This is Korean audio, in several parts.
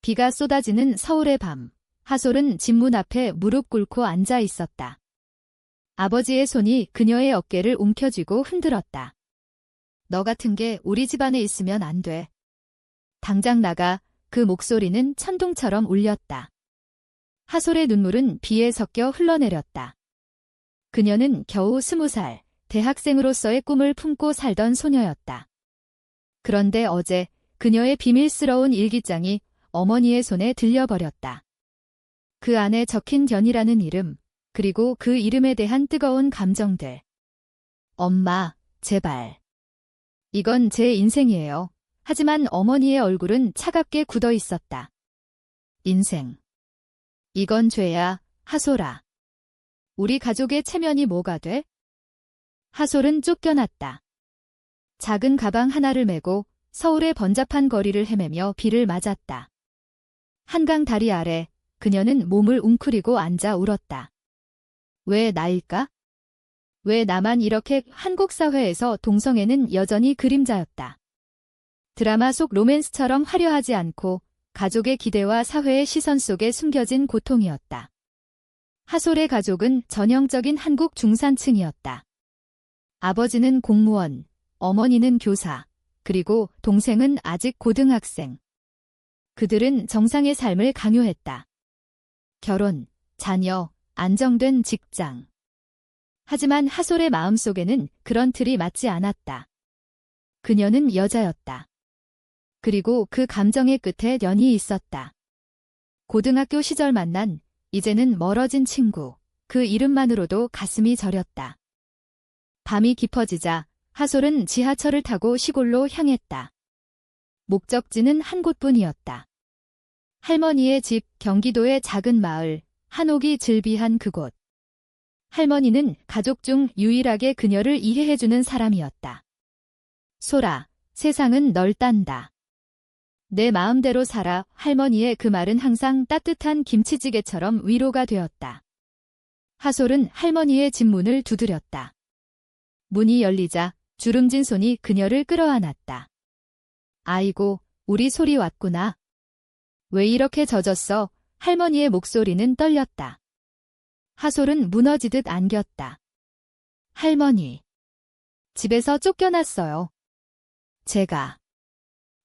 비가 쏟아지는 서울의 밤, 하솔은 집 문 앞에 무릎 꿇고 앉아 있었다. 아버지의 손이 그녀의 어깨를 움켜쥐고 흔들었다. 너 같은 게 우리 집안에 있으면 안 돼. 당장 나가. 그 목소리는 천둥처럼 울렸다. 하솔의 눈물은 비에 섞여 흘러내렸다. 그녀는 겨우 20살, 대학생으로서의 꿈을 품고 살던 소녀였다. 그런데 어제 그녀의 비밀스러운 일기장이 어머니의 손에 들려버렸다. 그 안에 적힌 견이라는 이름, 그리고 그 이름에 대한 뜨거운 감정들. 엄마, 제발. 이건 제 인생이에요. 하지만 어머니의 얼굴은 차갑게 굳어 있었다. 인생. 이건 죄야, 하솔아. 우리 가족의 체면이 뭐가 돼? 하솔은 쫓겨났다. 작은 가방 하나를 메고 서울의 번잡한 거리를 헤매며 비를 맞았다. 한강 다리 아래 그녀는 몸을 웅크리고 앉아 울었다. 왜 나일까? 왜 나만 이렇게 한국 사회에서 동성애는 여전히 그림자였다. 드라마 속 로맨스처럼 화려하지 않고 가족의 기대와 사회의 시선 속에 숨겨진 고통이었다. 하솔의 가족은 전형적인 한국 중산층이었다. 아버지는 공무원, 어머니는 교사, 그리고 동생은 아직 고등학생. 그들은 정상의 삶을 강요했다. 결혼, 자녀, 안정된 직장. 하지만 하솔의 마음속에는 그런 틀이 맞지 않았다. 그녀는 여자였다. 그리고 그 감정의 끝에 연이 있었다. 고등학교 시절 만난, 이제는 멀어진 친구, 그 이름만으로도 가슴이 저렸다. 밤이 깊어지자 하솔은 지하철을 타고 시골로 향했다. 목적지는 한 곳뿐이었다. 할머니의 집, 경기도의 작은 마을, 한옥이 즐비한 그곳. 할머니는 가족 중 유일하게 그녀를 이해해주는 사람이었다. 솔아, 세상은 널 딴다. 내 마음대로 살아. 할머니의 그 말은 항상 따뜻한 김치찌개처럼 위로가 되었다. 하솔은 할머니의 집 문을 두드렸다. 문이 열리자 주름진 손이 그녀를 끌어안았다. 아이고, 우리 솔이 왔구나. 왜 이렇게 젖었어? 할머니의 목소리는 떨렸다. 하솔은 무너지듯 안겼다. 할머니. 집에서 쫓겨났어요. 제가.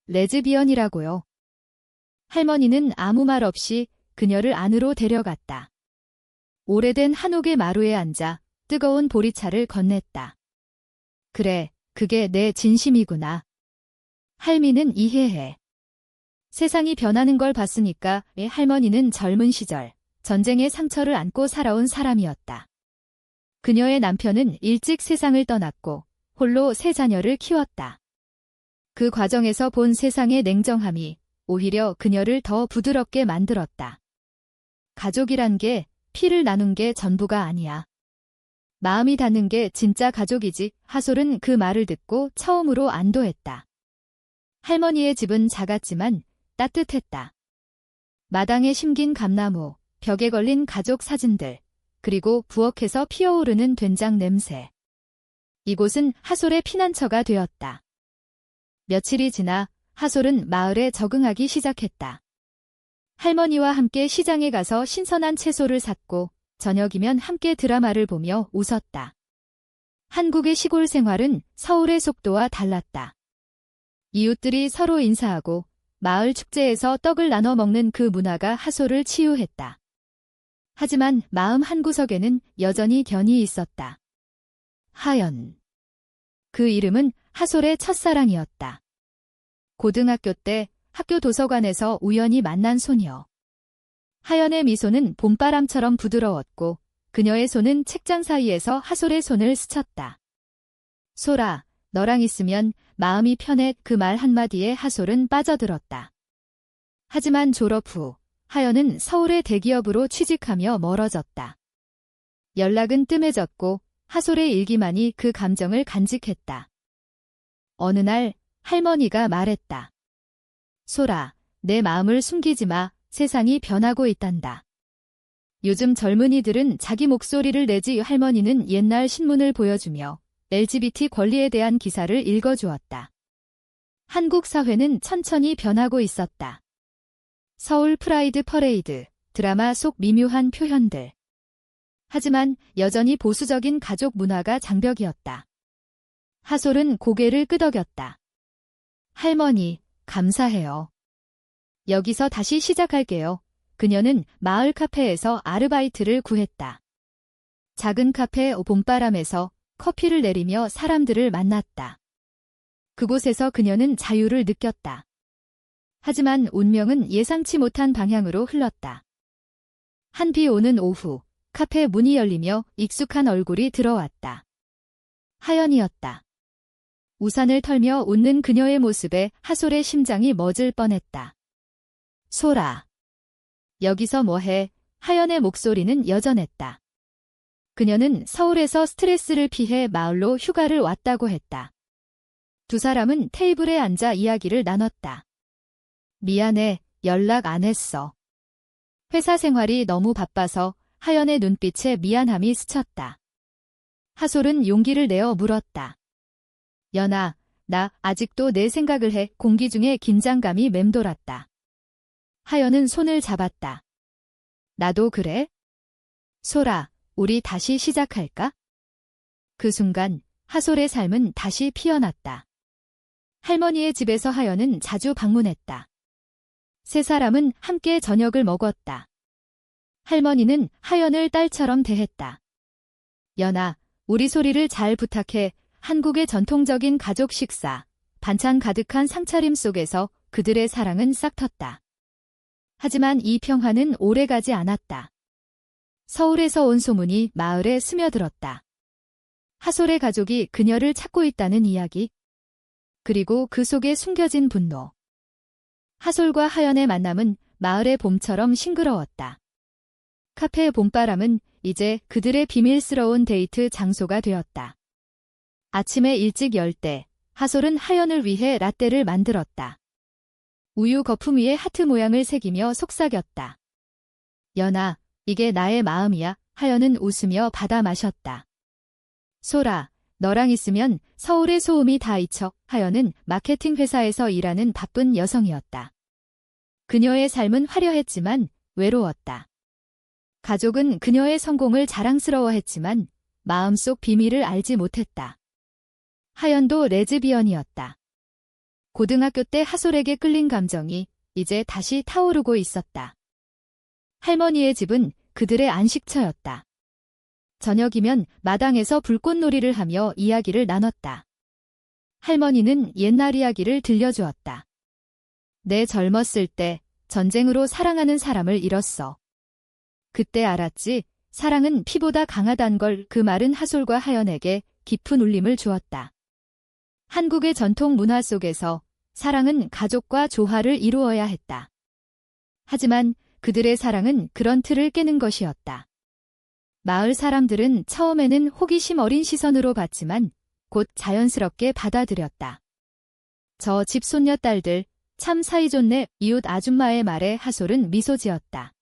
레즈비언이라고요. 할머니는 아무 말 없이 그녀를 안으로 데려갔다. 오래된 한옥의 마루에 앉아 뜨거운 보리차를 건넸다. 그래, 그게 내 진심이구나. 할미는 이해해. 세상이 변하는 걸 봤으니까. 할머니는 젊은 시절 전쟁의 상처를 안고 살아온 사람이었다. 그녀의 남편은 일찍 세상을 떠났고 홀로 세 자녀를 키웠다. 그 과정에서 본 세상의 냉정함이 오히려 그녀를 더 부드럽게 만들었다. 가족이란 게 피를 나눈 게 전부가 아니야. 마음이 닿는 게 진짜 가족이지. 하솔은 그 말을 듣고 처음으로 안도했다. 할머니의 집은 작았지만 따뜻했다. 마당에 심긴 감나무, 벽에 걸린 가족 사진들, 그리고 부엌에서 피어오르는 된장 냄새. 이곳은 하솔의 피난처가 되었다. 며칠이 지나 하솔은 마을에 적응하기 시작했다. 할머니와 함께 시장에 가서 신선한 채소를 샀고 저녁이면 함께 드라마를 보며 웃었다. 한국의 시골 생활은 서울의 속도와 달랐다. 이웃들이 서로 인사하고 마을 축제에서 떡을 나눠 먹는 그 문화가 하솔을 치유했다. 하지만 마음 한구석에는 여전히 견이 있었다. 하연. 그 이름은 하솔의 첫사랑이었다. 고등학교 때 학교 도서관에서 우연히 만난 소녀. 하연의 미소는 봄바람처럼 부드러웠고 그녀의 손은 책장 사이에서 하솔의 손을 스쳤다. 솔아, 너랑 있으면 마음이 편해. 그 말 한마디에 하솔은 빠져들었다. 하지만 졸업 후 하연은 서울의 대기업으로 취직하며 멀어졌다. 연락은 뜸해졌고 하솔의 일기만이 그 감정을 간직했다. 어느 날 할머니가 말했다. 솔아, 내 마음을 숨기지 마. 세상이 변하고 있단다. 요즘 젊은이들은 자기 목소리를 내지. 할머니는 옛날 신문을 보여주며 LGBT 권리에 대한 기사를 읽어주었다. 한국 사회는 천천히 변하고 있었다. 서울 프라이드 퍼레이드, 드라마 속 미묘한 표현들. 하지만 여전히 보수적인 가족 문화가 장벽이었다. 하솔은 고개를 끄덕였다. 할머니, 감사해요. 여기서 다시 시작할게요. 그녀는 마을 카페에서 아르바이트를 구했다. 작은 카페 봄바람에서 커피를 내리며 사람들을 만났다. 그곳에서 그녀는 자유를 느꼈다. 하지만 운명은 예상치 못한 방향으로 흘렀다. 한비 오는 오후, 카페 문이 열리며 익숙한 얼굴이 들어왔다. 하연이었다. 우산을 털며 웃는 그녀의 모습에 하솔의 심장이 멎을 뻔했다. 솔아. 여기서 뭐해? 하연의 목소리는 여전했다. 그녀는 서울에서 스트레스를 피해 마을로 휴가를 왔다고 했다. 두 사람은 테이블에 앉아 이야기를 나눴다. 미안해, 연락 안 했어. 회사 생활이 너무 바빠서 하연의 눈빛에 미안함이 스쳤다. 하솔은 용기를 내어 물었다. 연아, 나 아직도 내 생각을 해. 공기 중에 긴장감이 맴돌았다. 하연은 손을 잡았다. 나도 그래? 솔아, 우리 다시 시작할까? 그 순간 하솔의 삶은 다시 피어났다. 할머니의 집에서 하연은 자주 방문했다. 세 사람은 함께 저녁을 먹었다. 할머니는 하연을 딸처럼 대했다. 연아, 우리 소리를 잘 부탁해. 한국의 전통적인 가족 식사, 반찬 가득한 상차림 속에서 그들의 사랑은 싹텄다. 하지만 이 평화는 오래가지 않았다. 서울에서 온 소문이 마을에 스며들었다. 하솔의 가족이 그녀를 찾고 있다는 이야기. 그리고 그 속에 숨겨진 분노. 하솔과 하연의 만남은 마을의 봄처럼 싱그러웠다. 카페의 봄바람은 이제 그들의 비밀스러운 데이트 장소가 되었다. 아침에 일찍 열 때 하솔은 하연을 위해 라떼를 만들었다. 우유 거품 위에 하트 모양을 새기며 속삭였다. 연아, 이게 나의 마음이야. 하연은 웃으며 받아 마셨다. 솔아, 너랑 있으면 서울의 소음이 다 잊혀. 하연은 마케팅 회사에서 일하는 바쁜 여성이었다. 그녀의 삶은 화려했지만 외로웠다. 가족은 그녀의 성공을 자랑스러워했지만 마음속 비밀을 알지 못했다. 하연도 레즈비언이었다. 고등학교 때 하솔에게 끌린 감정이 이제 다시 타오르고 있었다. 할머니의 집은 그들의 안식처였다. 저녁이면 마당에서 불꽃놀이를 하며 이야기를 나눴다. 할머니는 옛날 이야기를 들려주었다. 내 젊었을 때 전쟁으로 사랑하는 사람을 잃었어. 그때 알았지. 사랑은 피보다 강하단 걸. 그 말은 하솔과 하연에게 깊은 울림을 주었다. 한국의 전통 문화 속에서 사랑은 가족과 조화를 이루어야 했다. 하지만 그들의 사랑은 그런 틀을 깨는 것이었다. 마을 사람들은 처음에는 호기심 어린 시선으로 봤지만 곧 자연스럽게 받아들였다. 저 집 손녀딸들 참 사이좋네. 이웃 아줌마의 말에 하솔은 미소 지었다.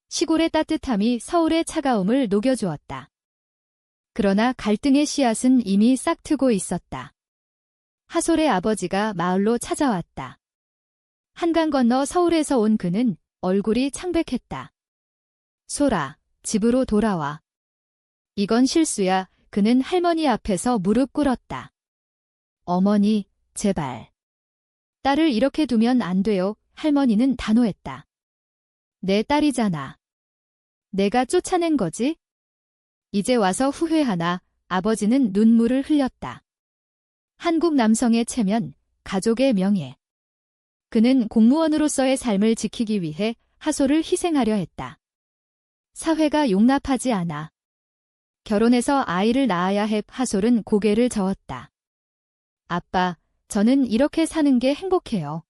시골의 따뜻함이 서울의 차가움을 녹여주었다. 그러나 갈등의 씨앗은 이미 싹트고 있었다. 하솔의 아버지가 마을로 찾아왔다. 한강 건너 서울에서 온 그는 얼굴이 창백했다. 솔아, 집으로 돌아와. 이건 실수야. 그는 할머니 앞에서 무릎 꿇었다. 어머니, 제발. 딸을 이렇게 두면 안 돼요. 할머니는 단호했다. 내 딸이잖아. 내가 쫓아낸 거지? 이제 와서 후회하나. 아버지는 눈물을 흘렸다. 한국 남성의 체면, 가족의 명예. 그는 공무원으로서의 삶을 지키기 위해 하솔을 희생하려 했다. 사회가 용납하지 않아. 결혼해서 아이를 낳아야 해. 하솔은 고개를 저었다. 아빠, 저는 이렇게 사는 게 행복해요.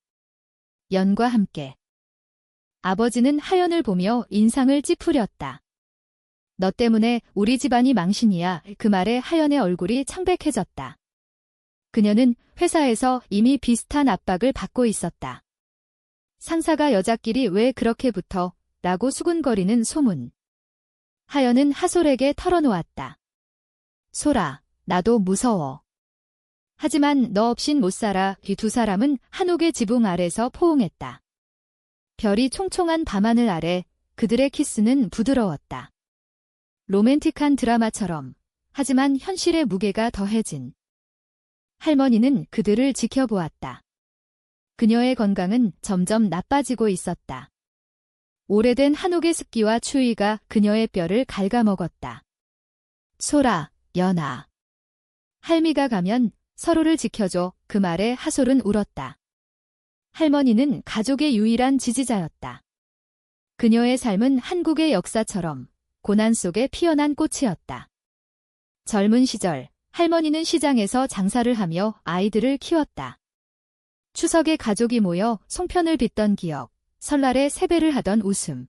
연과 함께. 아버지는 하연을 보며 인상을 찌푸렸다. 너 때문에 우리 집안이 망신이야. 그 말에 하연의 얼굴이 창백해졌다. 그녀는 회사에서 이미 비슷한 압박을 받고 있었다. 상사가 여자끼리 왜 그렇게 붙어? 라고 수군거리는 소문. 하연은 하솔에게 털어놓았다. 솔아, 나도 무서워. 하지만 너 없인 못 살아. 이 두 사람은 한옥의 지붕 아래서 포옹했다. 별이 총총한 밤하늘 아래 그들의 키스는 부드러웠다. 로맨틱한 드라마처럼, 하지만 현실의 무게가 더해진. 할머니는 그들을 지켜보았다. 그녀의 건강은 점점 나빠지고 있었다. 오래된 한옥의 습기와 추위가 그녀의 뼈를 갉아먹었다. 소라, 연아. 할미가 가면 서로를 지켜줘. 그 말에 하솔은 울었다. 할머니는 가족의 유일한 지지자였다. 그녀의 삶은 한국의 역사처럼 고난 속에 피어난 꽃이었다. 젊은 시절, 할머니는 시장에서 장사를 하며 아이들을 키웠다. 추석에 가족이 모여 송편을 빚던 기억, 설날에 세배를 하던 웃음.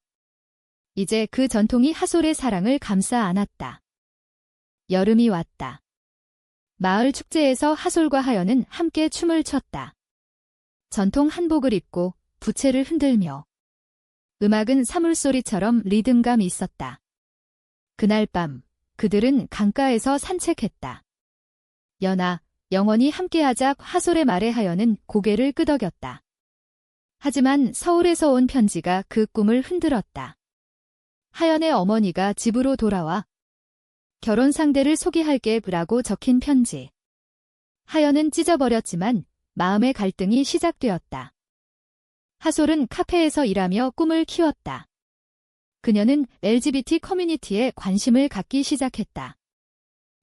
이제 그 전통이 하솔의 사랑을 감싸 안았다. 여름이 왔다. 마을 축제에서 하솔과 하연은 함께 춤을 췄다. 전통 한복을 입고 부채를 흔들며. 음악은 사물소리처럼 리듬감이 있었다. 그날 밤, 그들은 강가에서 산책했다. 연아, 영원히 함께하자. 하솔의 말에 하연은 고개를 끄덕였다. 하지만 서울에서 온 편지가 그 꿈을 흔들었다. 하연의 어머니가 집으로 돌아와 결혼 상대를 소개할게 라고 적힌 편지. 하연은 찢어버렸지만 마음의 갈등이 시작되었다. 하솔은 카페에서 일하며 꿈을 키웠다. 그녀는 LGBT 커뮤니티에 관심을 갖기 시작했다.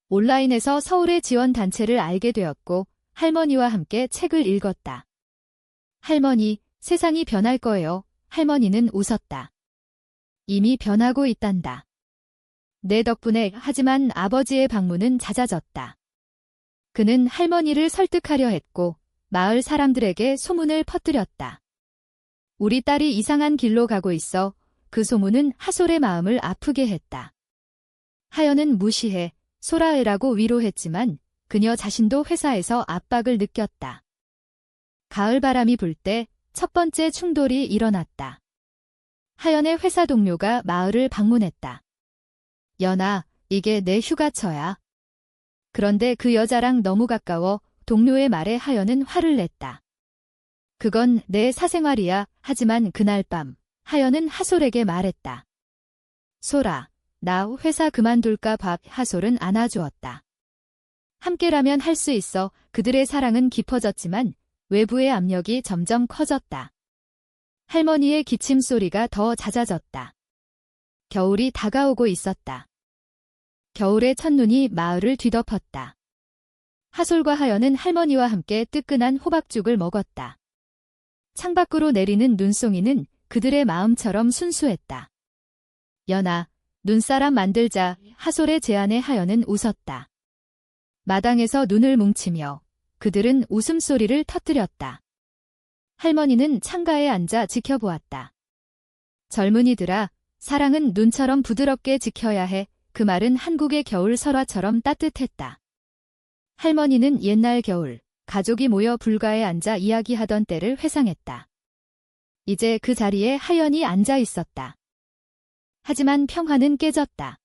온라인에서 서울의 지원단체를 알게 되었고 할머니와 함께 책을 읽었다. 할머니, 세상이 변할 거예요. 할머니는 웃었다. 이미 변하고 있단다. 내 덕분에. 하지만 아버지의 방문은 잦아졌다. 그는 할머니를 설득하려 했고 마을 사람들에게 소문을 퍼뜨렸다. 우리 딸이 이상한 길로 가고 있어. 그 소문은 하솔의 마음을 아프게 했다. 하연은 무시해 소라애라고 위로했지만 그녀 자신도 회사에서 압박을 느꼈다. 가을 바람이 불 때 첫 번째 충돌이 일어났다. 하연의 회사 동료가 마을을 방문했다. 연아, 이게 내 휴가처야. 그런데 그 여자랑 너무 가까워. 동료의 말에 하연은 화를 냈다. 그건 내 사생활이야. 하지만 그날 밤 하연은 하솔에게 말했다. 소라, 나 회사 그만둘까 봐. 하솔은 안아주었다. 함께라면 할 수 있어. 그들의 사랑은 깊어졌지만 외부의 압력이 점점 커졌다. 할머니의 기침 소리가 더 잦아졌다. 겨울이 다가오고 있었다. 겨울의 첫눈이 마을을 뒤덮었다. 하솔과 하연은 할머니와 함께 뜨끈한 호박죽을 먹었다. 창밖으로 내리는 눈송이는 그들의 마음처럼 순수했다. 연아, 눈사람 만들자. 하솔의 제안에 하연은 웃었다. 마당에서 눈을 뭉치며 그들은 웃음소리를 터뜨렸다. 할머니는 창가에 앉아 지켜보았다. 젊은이들아, 사랑은 눈처럼 부드럽게 지켜야 해. 그 말은 한국의 겨울 설화처럼 따뜻했다. 할머니는 옛날 겨울, 가족이 모여 불가에 앉아 이야기하던 때를 회상했다. 이제 그 자리에 하연이 앉아 있었다. 하지만 평화는 깨졌다.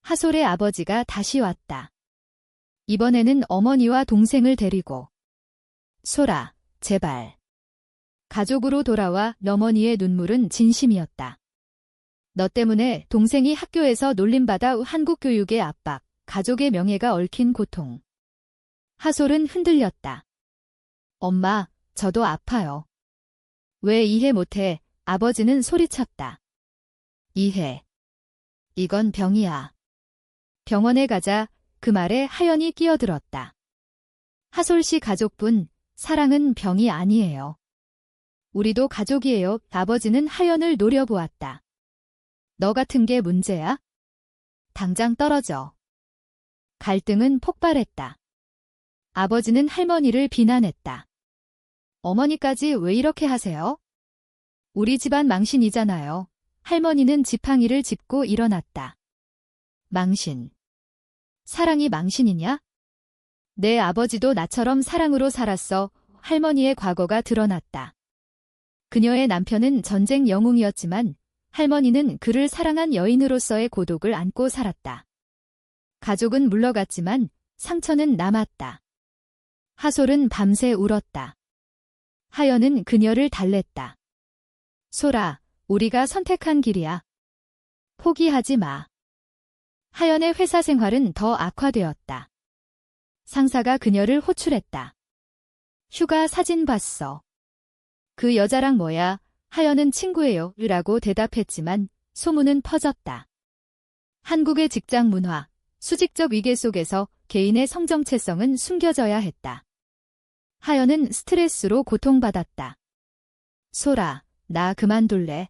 하솔의 아버지가 다시 왔다. 이번에는 어머니와 동생을 데리고. 소라, 제발. 가족으로 돌아와. 어머니의 눈물은 진심이었다. 너 때문에 동생이 학교에서 놀림받아. 한국 교육의 압박, 가족의 명예가 얽힌 고통. 하솔은 흔들렸다. 엄마, 저도 아파요. 왜 이해 못해? 아버지는 소리쳤다. 이해. 이건 병이야. 병원에 가자. 그 말에 하연이 끼어들었다. 하솔 씨 가족분, 사랑은 병이 아니에요. 우리도 가족이에요. 아버지는 하연을 노려보았다. 너 같은 게 문제야? 당장 떨어져. 갈등은 폭발했다. 아버지는 할머니를 비난했다. 어머니까지 왜 이렇게 하세요? 우리 집안 망신이잖아요. 할머니는 지팡이를 짚고 일어났다. 망신. 사랑이 망신이냐? 내 아버지도 나처럼 사랑으로 살았어. 할머니의 과거가 드러났다. 그녀의 남편은 전쟁 영웅이었지만 할머니는 그를 사랑한 여인으로서의 고독을 안고 살았다. 가족은 물러갔지만 상처는 남았다. 하솔은 밤새 울었다. 하연은 그녀를 달랬다. 소라, 우리가 선택한 길이야. 포기하지 마. 하연의 회사 생활은 더 악화되었다. 상사가 그녀를 호출했다. 휴가 사진 봤어. 그 여자랑 뭐야? 하연은 친구예요. 라고 대답했지만 소문은 퍼졌다. 한국의 직장 문화, 수직적 위계 속에서 개인의 성정체성은 숨겨져야 했다. 하연은 스트레스로 고통받았다. 소라, 나 그만둘래.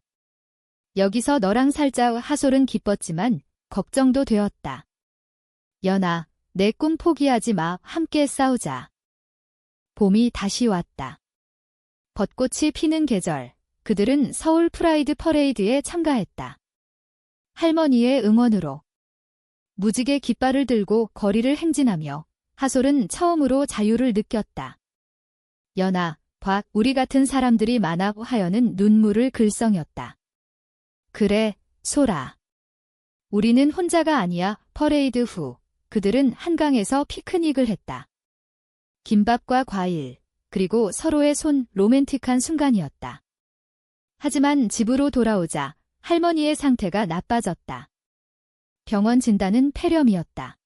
여기서 너랑 살자. 하솔은 기뻤지만 걱정도 되었다. 연아, 내 꿈 포기하지 마. 함께 싸우자. 봄이 다시 왔다. 벚꽃이 피는 계절, 그들은 서울 프라이드 퍼레이드에 참가했다. 할머니의 응원으로 무지개 깃발을 들고 거리를 행진하며 하솔은 처음으로 자유를 느꼈다. 연아, 봐, 우리 같은 사람들이 많아. 하연은 눈물을 글썽였다. 그래, 소라. 우리는 혼자가 아니야. 퍼레이드 후, 그들은 한강에서 피크닉을 했다. 김밥과 과일, 그리고 서로의 손, 로맨틱한 순간이었다. 하지만 집으로 돌아오자 할머니의 상태가 나빠졌다. 병원 진단은 폐렴이었다.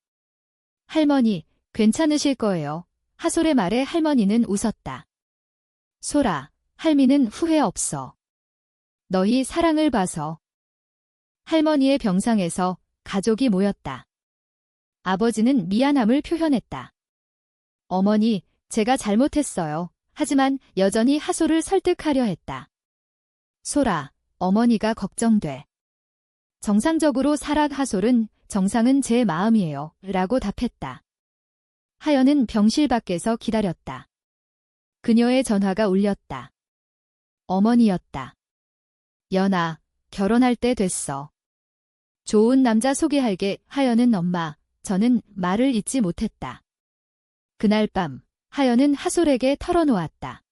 할머니, 괜찮으실 거예요. 하솔의 말에 할머니는 웃었다. 소라, 할미는 후회 없어. 너희 사랑을 봐서. 할머니의 병상에서 가족이 모였다. 아버지는 미안함을 표현했다. 어머니, 제가 잘못했어요. 하지만 여전히 하솔을 설득하려 했다. 소라, 어머니가 걱정돼. 정상적으로 살아. 하솔은 정상은 제 마음이에요. 라고 답했다. 하연은 병실 밖에서 기다렸다. 그녀의 전화가 울렸다. 어머니였다. 연아, 결혼할 때 됐어. 좋은 남자 소개할게. 하연은 엄마, 저는 말을 잇지 못했다. 그날 밤, 하연은 하솔에게 털어놓았다.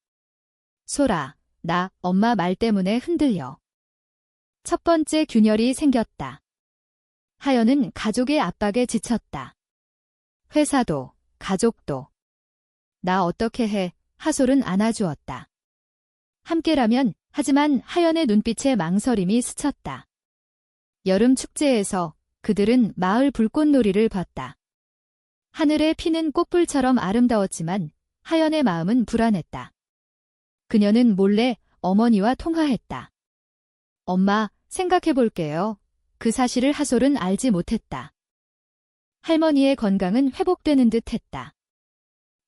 소라, 나 엄마 말 때문에 흔들려. 첫 번째 균열이 생겼다. 하연은 가족의 압박에 지쳤다. 회사도, 가족도. 나 어떻게 해? 하솔은 안아주었다. 함께라면, 하지만 하연의 눈빛에 망설임이 스쳤다. 여름 축제에서 그들은 마을 불꽃놀이를 봤다. 하늘에 피는 꽃불처럼 아름다웠지만 하연의 마음은 불안했다. 그녀는 몰래 어머니와 통화했다. 엄마, 생각해볼게요. 그 사실을 하솔은 알지 못했다. 할머니의 건강은 회복되는 듯 했다.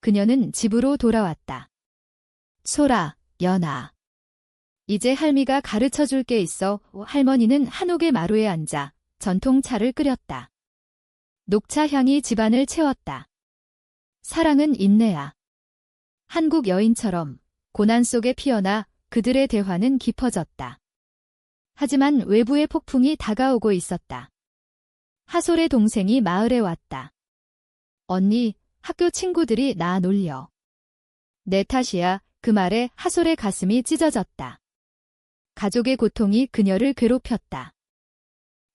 그녀는 집으로 돌아왔다. 소라, 연아. 이제 할미가 가르쳐줄 게 있어. 할머니는 한옥의 마루에 앉아 전통차를 끓였다. 녹차 향이 집안을 채웠다. 사랑은 인내야. 한국 여인처럼 고난 속에 피어나 그들의 대화는 깊어졌다. 하지만 외부의 폭풍이 다가오고 있었다. 하솔의 동생이 마을에 왔다. 언니, 학교 친구들이 나 놀려. 내 탓이야. 그 말에 하솔의 가슴이 찢어졌다. 가족의 고통이 그녀를 괴롭혔다.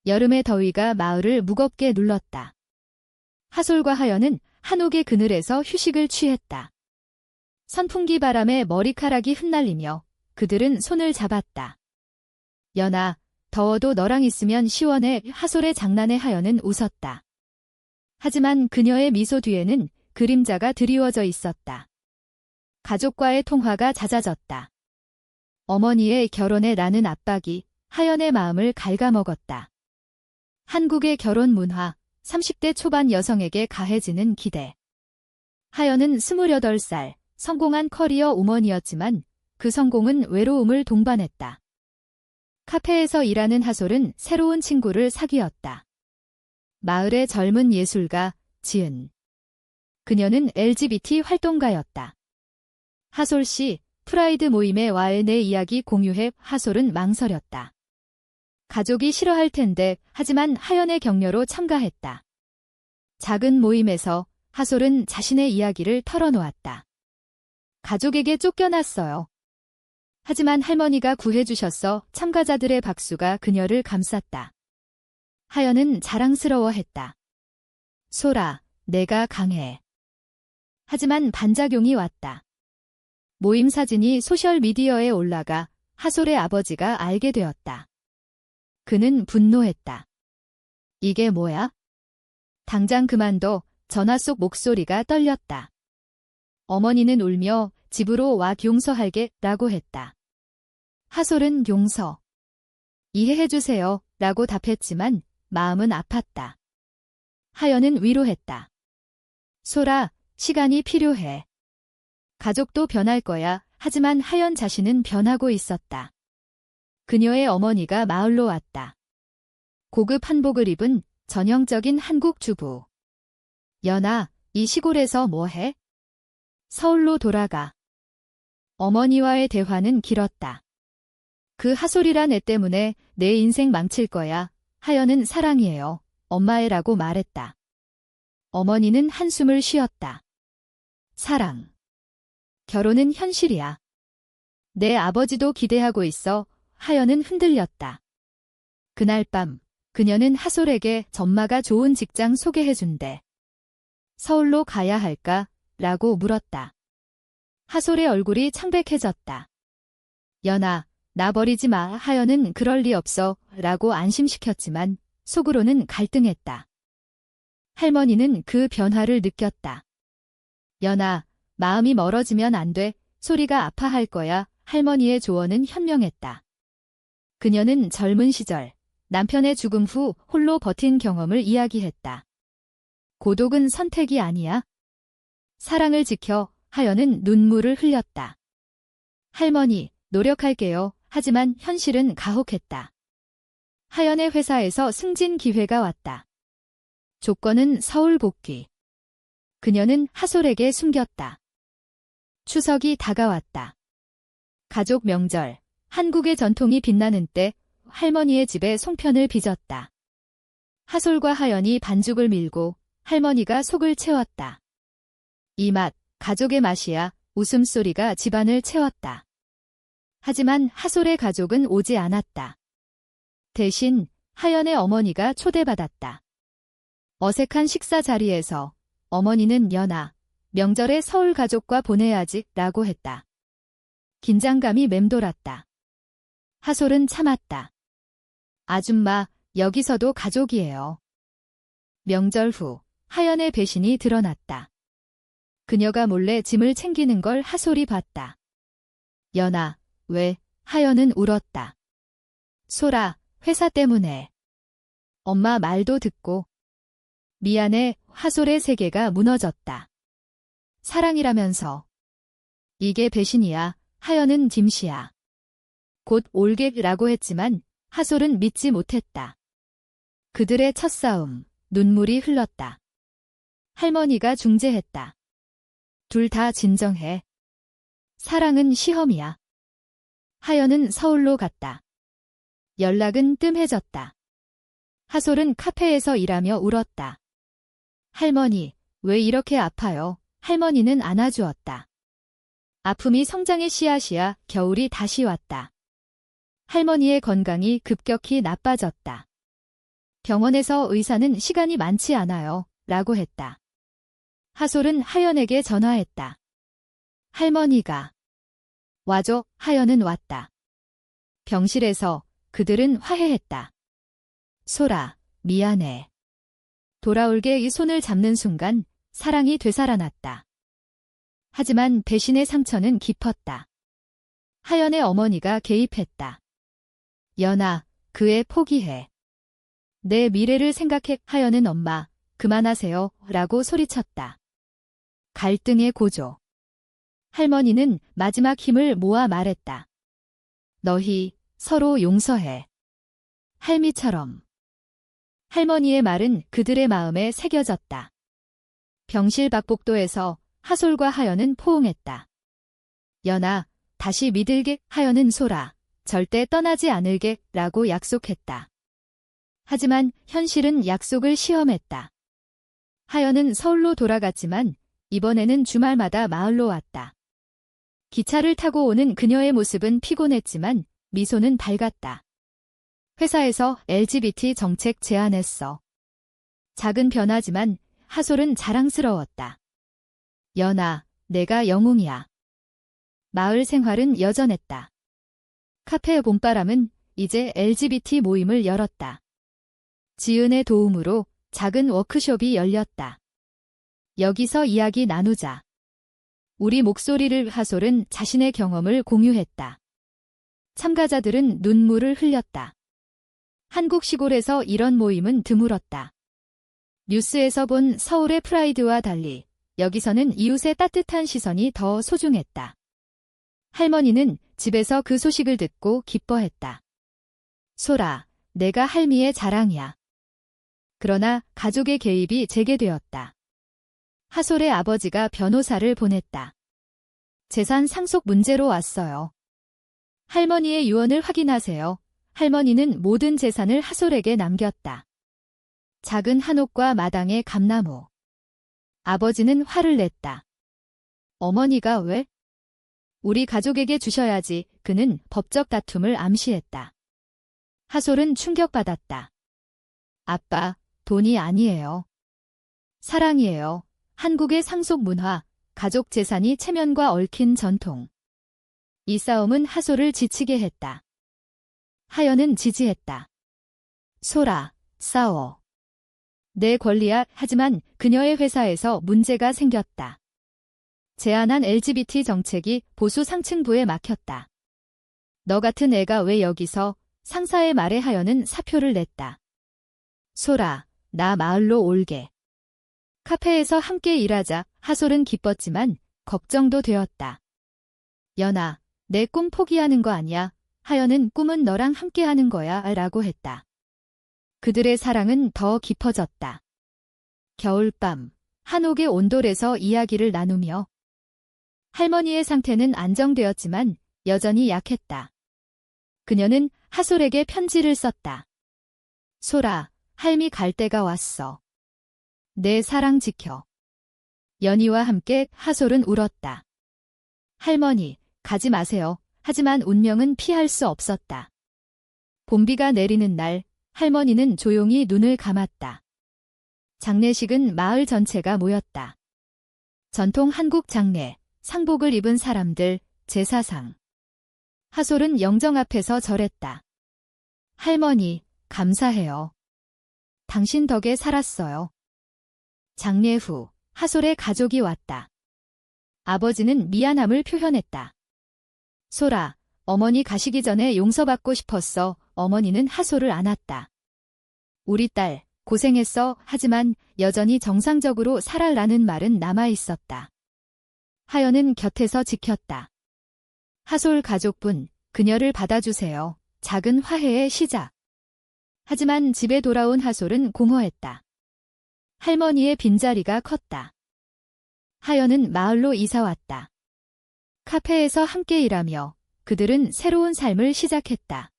여름의 더위가 마을을 무겁게 눌렀다. 하솔과 하연은 한옥의 그늘에서 휴식을 취했다. 선풍기 바람에 머리카락이 흩날리며 그들은 손을 잡았다. 연아, 더워도 너랑 있으면 시원해. 하솔의 장난에 하연은 웃었다. 하지만 그녀의 미소 뒤에는 그림자가 드리워져 있었다. 가족과의 통화가 잦아졌다. 어머니의 결혼에 나는 압박이 하연의 마음을 갉아먹었다. 한국의 결혼 문화, 30대 초반 여성에게 가해지는 기대. 하연은 28살, 성공한 커리어 우먼이었지만 그 성공은 외로움을 동반했다. 카페에서 일하는 하솔은 새로운 친구를 사귀었다. 마을의 젊은 예술가, 지은. 그녀는 LGBT 활동가였다. 하솔 씨, 프라이드 모임에 와의 내 이야기 공유해. 하솔은 망설였다. 가족이 싫어할 텐데, 하지만 하연의 격려로 참가했다. 작은 모임에서 하솔은 자신의 이야기를 털어놓았다. 가족에게 쫓겨났어요. 하지만 할머니가 구해주셨어. 참가자들의 박수가 그녀를 감쌌다. 하연은 자랑스러워했다. 소라, 내가 강해. 하지만 반작용이 왔다. 모임 사진이 소셜미디어에 올라가 하솔의 아버지가 알게 되었다. 그는 분노했다. 이게 뭐야? 당장 그만둬. 전화 속 목소리가 떨렸다. 어머니는 울며 집으로 와 용서할게 라고 했다. 하솔은 용서. 이해해주세요 라고 답했지만 마음은 아팠다. 하연은 위로했다. 소라, 시간이 필요해. 가족도 변할 거야. 하지만 하연 자신은 변하고 있었다. 그녀의 어머니가 마을로 왔다. 고급 한복을 입은 전형적인 한국 주부. 연아, 이 시골에서 뭐 해? 서울로 돌아가. 어머니와의 대화는 길었다. 그 하솔이란 애 때문에 내 인생 망칠 거야. 하연은 사랑이에요. 엄마애라고 말했다. 어머니는 한숨을 쉬었다. 사랑. 결혼은 현실이야. 내 아버지도 기대하고 있어. 하연은 흔들렸다. 그날 밤, 그녀는 하솔에게 전마가 좋은 직장 소개해준대. 서울로 가야 할까? 라고 물었다. 하솔의 얼굴이 창백해졌다. 연아, 나 버리지 마. 하연은 그럴 리 없어. 라고 안심시켰지만 속으로는 갈등했다. 할머니는 그 변화를 느꼈다. 연아, 마음이 멀어지면 안 돼. 소리가 아파할 거야. 할머니의 조언은 현명했다. 그녀는 젊은 시절, 남편의 죽음 후 홀로 버틴 경험을 이야기했다. 고독은 선택이 아니야. 사랑을 지켜. 하연은 눈물을 흘렸다. 할머니, 노력할게요. 하지만 현실은 가혹했다. 하연의 회사에서 승진 기회가 왔다. 조건은 서울 복귀. 그녀는 하솔에게 숨겼다. 추석이 다가왔다. 가족 명절, 한국의 전통이 빛나는 때 할머니의 집에 송편을 빚었다. 하솔과 하연이 반죽을 밀고 할머니가 속을 채웠다. 이 맛, 가족의 맛이야. 웃음소리가 집안을 채웠다. 하지만 하솔의 가족은 오지 않았다. 대신 하연의 어머니가 초대받았다. 어색한 식사 자리에서 어머니는 연아, 명절에 서울 가족과 보내야지 라고 했다. 긴장감이 맴돌았다. 하솔은 참았다. 아줌마, 여기서도 가족이에요. 명절 후 하연의 배신이 드러났다. 그녀가 몰래 짐을 챙기는 걸 하솔이 봤다. 연아, 왜? 하연은 울었다. 소라, 회사 때문에. 엄마 말도 듣고. 미안해. 하솔의 세계가 무너졌다. 사랑이라면서. 이게 배신이야. 하연은 짐씨야. 곧 올게라고 했지만 하솔은 믿지 못했다. 그들의 첫싸움, 눈물이 흘렀다. 할머니가 중재했다. 둘 다 진정해. 사랑은 시험이야. 하연은 서울로 갔다. 연락은 뜸해졌다. 하솔은 카페에서 일하며 울었다. 할머니, 왜 이렇게 아파요? 할머니는 안아주었다. 아픔이 성장의 씨앗이야. 겨울이 다시 왔다. 할머니의 건강이 급격히 나빠졌다. 병원에서 의사는 시간이 많지 않아요. 라고 했다. 하솔은 하연에게 전화했다. 할머니가 와줘. 하연은 왔다. 병실에서 그들은 화해했다. 소라, 미안해. 돌아올게. 이 손을 잡는 순간 사랑이 되살아났다. 하지만 배신의 상처는 깊었다. 하연의 어머니가 개입했다. 연아, 그 애 포기해. 내 미래를 생각해. 하연은 엄마, 그만하세요. 라고 소리쳤다. 갈등의 고조. 할머니는 마지막 힘을 모아 말했다. 너희 서로 용서해. 할미처럼. 할머니의 말은 그들의 마음에 새겨졌다. 병실 박복도에서 하솔과 하연은 포옹했다. 연아, 다시 믿을게. 하연은 소라, 절대 떠나지 않을게 라고 약속했다. 하지만 현실은 약속을 시험했다. 하연은 서울로 돌아갔지만 이번에는 주말마다 마을로 왔다. 기차를 타고 오는 그녀의 모습은 피곤했지만 미소는 밝았다. 회사에서 LGBT 정책 제안했어. 작은 변화지만 하솔은 자랑스러웠다. 연아, 내가 영웅이야. 마을 생활은 여전했다. 카페의 봄바람은 이제 LGBT 모임을 열었다. 지은의 도움으로 작은 워크숍이 열렸다. 여기서 이야기 나누자. 우리 목소리를 하솔은 자신의 경험을 공유했다. 참가자들은 눈물을 흘렸다. 한국 시골에서 이런 모임은 드물었다. 뉴스에서 본 서울의 프라이드와 달리 여기서는 이웃의 따뜻한 시선이 더 소중했다. 할머니는 집에서 그 소식을 듣고 기뻐했다. 소라, 내가 할미의 자랑이야. 그러나 가족의 개입이 재개되었다. 하솔의 아버지가 변호사를 보냈다. 재산 상속 문제로 왔어요. 할머니의 유언을 확인하세요. 할머니는 모든 재산을 하솔에게 남겼다. 작은 한옥과 마당의 감나무. 아버지는 화를 냈다. 어머니가 왜? 우리 가족에게 주셔야지. 그는 법적 다툼을 암시했다. 하솔은 충격받았다. 아빠, 돈이 아니에요. 사랑이에요. 한국의 상속 문화, 가족 재산이 체면과 얽힌 전통. 이 싸움은 하솔을 지치게 했다. 하연은 지지했다. 소라, 싸워. 내 권리야. 하지만 그녀의 회사에서 문제가 생겼다. 제안한 LGBT 정책이 보수 상층부에 막혔다. 너 같은 애가 왜 여기서? 상사의 말에 하연은 사표를 냈다. 소라, 나 마을로 올게. 카페에서 함께 일하자. 하솔은 기뻤지만 걱정도 되었다. 연아, 내 꿈 포기하는 거 아니야. 하연은 꿈은 너랑 함께하는 거야 라고 했다. 그들의 사랑은 더 깊어졌다. 겨울밤, 한옥의 온돌에서 이야기를 나누며 할머니의 상태는 안정되었지만 여전히 약했다. 그녀는 하솔에게 편지를 썼다. 소라, 할미 갈 때가 왔어. 내 사랑 지켜. 연희와 함께 하솔은 울었다. 할머니, 가지 마세요. 하지만 운명은 피할 수 없었다. 봄비가 내리는 날, 할머니는 조용히 눈을 감았다. 장례식은 마을 전체가 모였다. 전통 한국 장례, 상복을 입은 사람들, 제사상. 하솔은 영정 앞에서 절했다. 할머니, 감사해요. 당신 덕에 살았어요. 장례 후, 하솔의 가족이 왔다. 아버지는 미안함을 표현했다. 소라, 어머니 가시기 전에 용서받고 싶었어. 어머니는 하솔을 안았다. 우리 딸, 고생했어. 하지만 여전히 정상적으로 살아라는 말은 남아있었다. 하연은 곁에서 지켰다. 하솔 가족분, 그녀를 받아주세요. 작은 화해의 시작. 하지만 집에 돌아온 하솔은 공허했다. 할머니의 빈자리가 컸다. 하연은 마을로 이사왔다. 카페에서 함께 일하며 그들은 새로운 삶을 시작했다.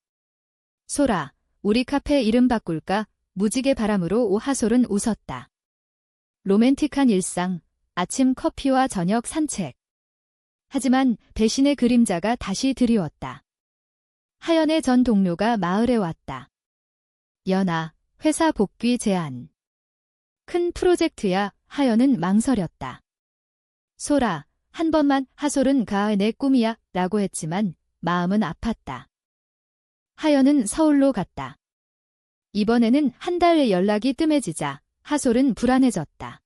소라, 우리 카페 이름 바꿀까? 무지개 바람으로 하솔은 웃었다. 로맨틱한 일상, 아침 커피와 저녁 산책. 하지만 배신의 그림자가 다시 드리웠다. 하연의 전 동료가 마을에 왔다. 연아, 회사 복귀 제안. 큰 프로젝트야. 하연은 망설였다. 소라, 한 번만. 하솔은 내 꿈이야 라고 했지만 마음은 아팠다. 하연은 서울로 갔다. 이번에는 한 달의 연락이 뜸해지자 하솔은 불안해졌다.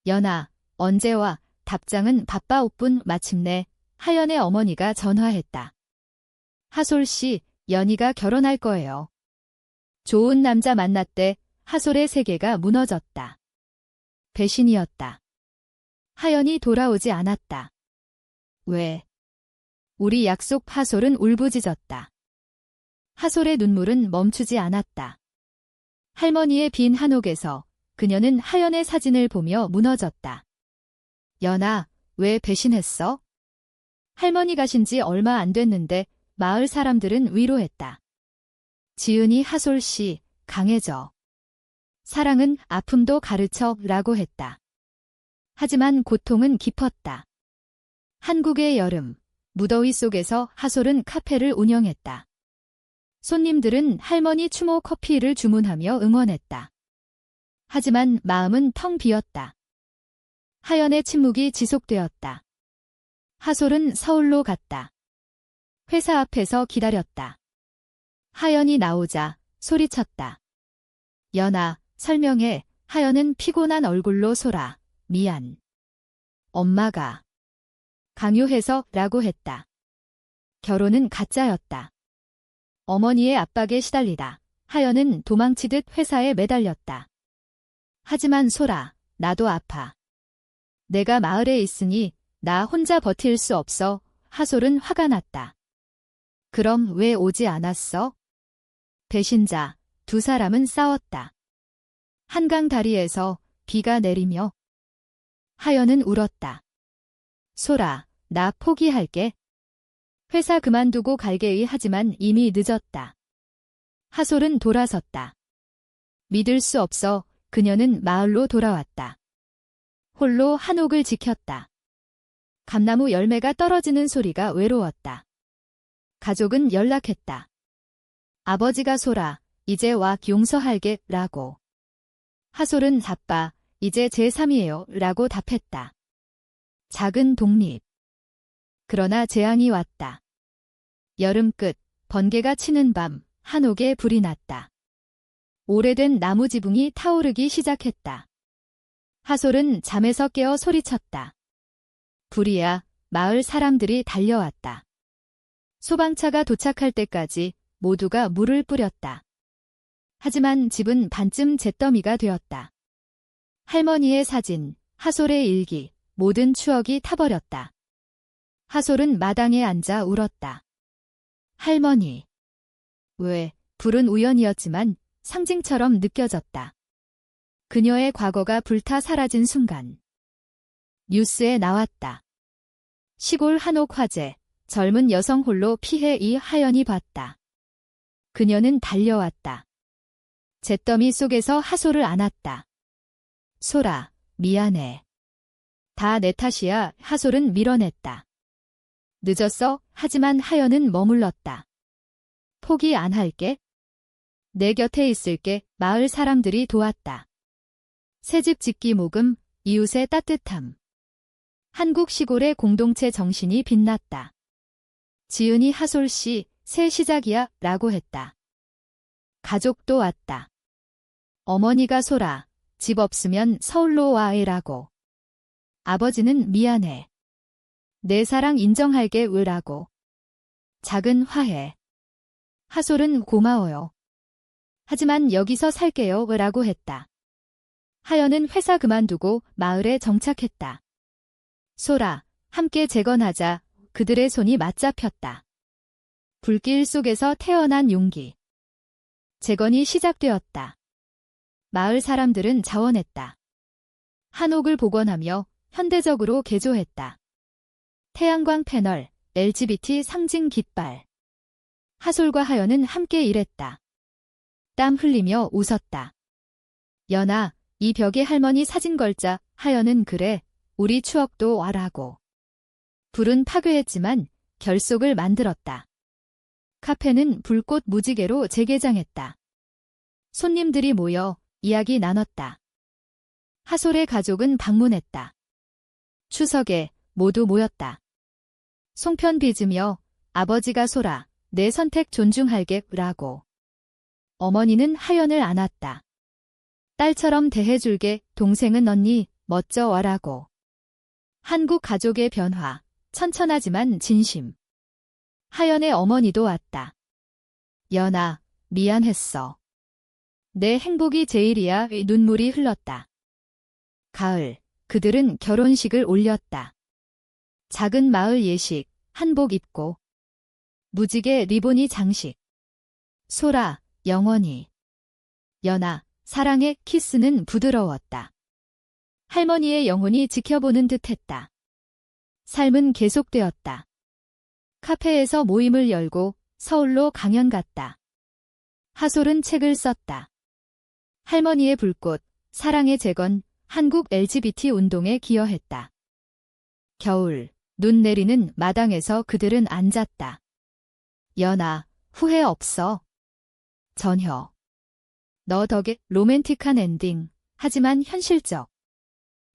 연아, 언제 와? 답장은 바빠 오뿐. 마침내 하연의 어머니가 전화했다. 하솔 씨, 연희가 결혼할 거예요. 좋은 남자 만났대. 하솔의 세계가 무너졌다. 배신이었다. 하연이 돌아오지 않았다. 왜? 우리 약속. 하솔은 울부짖었다. 하솔의 눈물은 멈추지 않았다. 할머니의 빈 한옥에서 그녀는 하연의 사진을 보며 무너졌다. 연아, 왜 배신했어? 할머니 가신 지 얼마 안 됐는데 마을 사람들은 위로했다. 지은이 하솔 씨, 강해져. 사랑은 아픔도 가르쳐 라고 했다. 하지만 고통은 깊었다. 한국의 여름, 무더위 속에서 하솔은 카페를 운영했다. 손님들은 할머니 추모 커피를 주문하며 응원했다. 하지만 마음은 텅 비었다. 하연의 침묵이 지속되었다. 하솔은 서울로 갔다. 회사 앞에서 기다렸다. 하연이 나오자 소리쳤다. 연아, 설명해. 하연은 피곤한 얼굴로 소라. 미안. 엄마가 강요해서 라고 했다. 결혼은 가짜였다. 어머니의 압박에 시달리다 하연은 도망치듯 회사에 매달렸다. 하지만 소라, 나도 아파. 내가 마을에 있으니 나 혼자 버틸 수 없어. 하솔은 화가 났다. 그럼 왜 오지 않았어? 배신자, 두 사람은 싸웠다. 한강 다리에서 비가 내리며 하연은 울었다. 소라, 나 포기할게. 회사 그만두고 갈게이 하지만 이미 늦었다. 하솔은 돌아섰다. 믿을 수 없어. 그녀는 마을로 돌아왔다. 홀로 한옥을 지켰다. 감나무 열매가 떨어지는 소리가 외로웠다. 가족은 연락했다. 아버지가 소라, 이제 와 용서할게 라고. 하솔은 바빠, 이제 제3이에요 라고 답했다. 작은 독립. 그러나 재앙이 왔다. 여름 끝, 번개가 치는 밤, 한옥에 불이 났다. 오래된 나무 지붕이 타오르기 시작했다. 하솔은 잠에서 깨어 소리쳤다. 불이야. 마을 사람들이 달려왔다. 소방차가 도착할 때까지 모두가 물을 뿌렸다. 하지만 집은 반쯤 잿더미가 되었다. 할머니의 사진, 하솔의 일기, 모든 추억이 타버렸다. 하솔은 마당에 앉아 울었다. 할머니. 왜, 불은 우연이었지만 상징처럼 느껴졌다. 그녀의 과거가 불타 사라진 순간. 뉴스에 나왔다. 시골 한옥 화재, 젊은 여성 홀로 피해 이 하연이 봤다. 그녀는 달려왔다. 잿더미 속에서 하솔을 안았다. 소라, 미안해. 다 내 탓이야. 하솔은 밀어냈다. 늦었어. 하지만 하연은 머물렀다. 포기 안 할게. 내 곁에 있을게. 마을 사람들이 도왔다. 새집 짓기 모금, 이웃의 따뜻함. 한국 시골의 공동체 정신이 빛났다. 지은이 하솔 씨, 새 시작이야 라고 했다. 가족도 왔다. 어머니가 소라, 집 없으면 서울로 와해라고. 아버지는 미안해. 내 사랑 인정할게 으라고. 작은 화해. 하솔은 고마워요. 하지만 여기서 살게요 으라고 했다. 하연은 회사 그만두고 마을에 정착했다. 소라, 함께 재건하자. 그들의 손이 맞잡혔다. 불길 속에서 태어난 용기. 재건이 시작되었다. 마을 사람들은 자원했다. 한옥을 복원하며 현대적으로 개조했다. 태양광 패널, LGBT 상징 깃발. 하솔과 하연은 함께 일했다. 땀 흘리며 웃었다. 연아, 이 벽에 할머니 사진 걸자. 하연은 그래, 우리 추억도 와라고. 불은 파괴했지만 결속을 만들었다. 카페는 불꽃 무지개로 재개장했다. 손님들이 모여 이야기 나눴다. 하솔의 가족은 방문했다. 추석에 모두 모였다. 송편 빚으며 아버지가 소라, 내 선택 존중할게 라고. 어머니는 하연을 안았다. 딸처럼 대해줄게. 동생은 언니, 멋져 와라고. 한국 가족의 변화, 천천하지만 진심. 하연의 어머니도 왔다. 연아, 미안했어. 내 행복이 제일이야. 눈물이 흘렀다. 가을, 그들은 결혼식을 올렸다. 작은 마을 예식, 한복 입고. 무지개 리본이 장식. 소라, 영원히. 연아, 사랑의 키스는 부드러웠다. 할머니의 영혼이 지켜보는 듯했다. 삶은 계속되었다. 카페에서 모임을 열고 서울로 강연 갔다. 하솔은 책을 썼다. 할머니의 불꽃, 사랑의 재건, 한국 LGBT 운동에 기여했다. 겨울, 눈 내리는 마당에서 그들은 앉았다. 연아, 후회 없어. 전혀. 너 덕에 로맨틱한 엔딩, 하지만 현실적.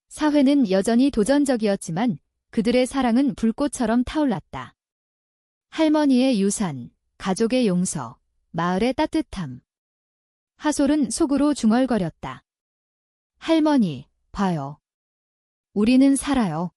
사회는 여전히 도전적이었지만 그들의 사랑은 불꽃처럼 타올랐다. 할머니의 유산, 가족의 용서, 마을의 따뜻함. 하솔은 속으로 중얼거렸다. 할머니, 봐요. 우리는 살아요.